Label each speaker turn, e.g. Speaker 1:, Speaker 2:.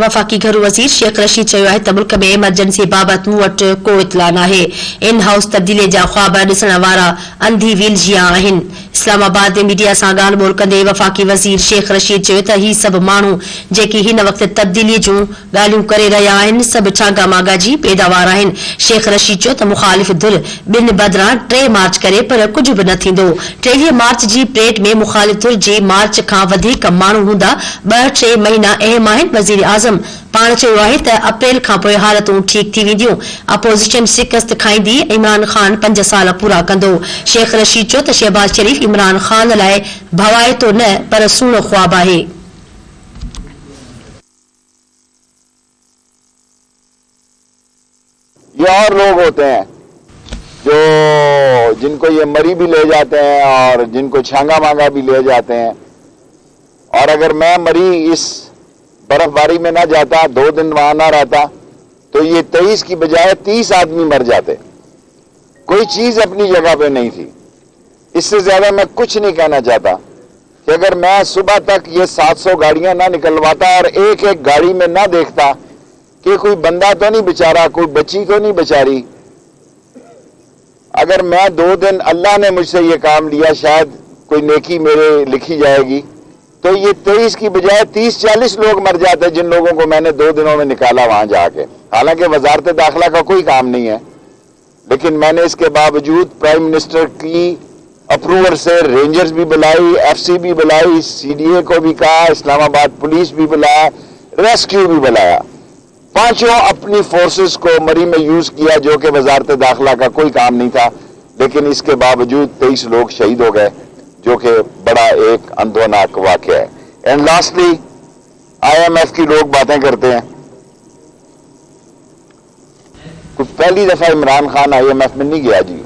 Speaker 1: वफ़ाक़ी घरू वज़ीर शेख रशीद चयो आहे त मुल्क में एमरजेंसी बाबत मूं वटि को इतला नाहे। इन हाउस तब्दीलीअ जा ख्वाब ॾिसण वारा अंधी वीलजिया आहिनि। इस्लामाबाद में मीडिया सां ॻाल्हि ॿोल कंदे वफ़ाक़ी वज़ीर शेख रशीद चयो त ही सभु माण्हू जेके हिन वक़्तु तब्दीलीअ जूं ॻाल्हियूं करे रहिया आहिनि सभु चांगा मागा जी पैदावार आहिनि। शेख रशीद चयो त मुख़ालिफ़ धुर ॿिनि बदिरां 3 मार्च करे पर कुझु बि न थींदो। 23 मार्च जी परेड में मुख़ालिफ़ धुर जे मार्च खां वधीक माण्हू हूंदा। 2-3 महीना अहम आहिनि। वज़ीर आज़म पाण चयो आहे त अप्रैल खां पोइ हालतूं ठीक थी वेंदियूं। अपोज़िशन शिकस्त खाईंदी। इमरान ख़ान 5 साल पूरा कंदो। शेख रशीद चयो त शहबाज शरीफ़ इमरान ख़ान लाइ भवाइतो न पर सूणो ख्वाब आहे।
Speaker 2: ये और लोग होते हैं जो जिनको ये मरी भी ले जाते हैं और जिनको छांगा मांगा भी ले जाते हैं। और अगर मैं मरी इस बर्फबारी में ना जाता, 2 दिन वहां ना रहता, तो ये 23 की बजाय 30 आदमी मर जाते। कोई चीज अपनी जगह पे नहीं थी। इससे ज्यादा मैं कुछ नहीं कहना चाहता कि अगर मैं सुबह तक ये 700 गाड़ियां ना निकलवाता और एक एक गाड़ी में ना देखता कि कोई बंदा तो नहीं बेचारा, कोई बच्ची तो नहीं बेचारी। अगर मैं 2 दिन अल्लाह ने मुझसे ये काम लिया, शायद कोई नेकी मेरे लिखी जाएगी, तो ये 23 की बजाय 30-40 लोग मर जाते जिन लोगों को मैंने 2 दिनों में निकाला वहां जाके। हालांकि वजारत दाखिला का कोई काम नहीं है, लेकिन मैंने इसके बावजूद प्राइम मिनिस्टर की अप्रूवल से रेंजर्स भी बुलाई, FC भी बुलाई, CDA को भी कहा, इस्लामाबाद पुलिस भी बुलाया, रेस्क्यू भी बुलाया। 5 अपनी फोर्सेस को मरी में यूज किया जो कि वजारत दाखिला का कोई काम नहीं था, लेकिन इसके बावजूद 23 लोग शहीद हो गए, जो कि बड़ा एक अंधोनाक वाक़या है। एंड लास्टली IMF की लोग बातें करते हैं। पहली दफा इमरान खान IMF में नहीं गया जी।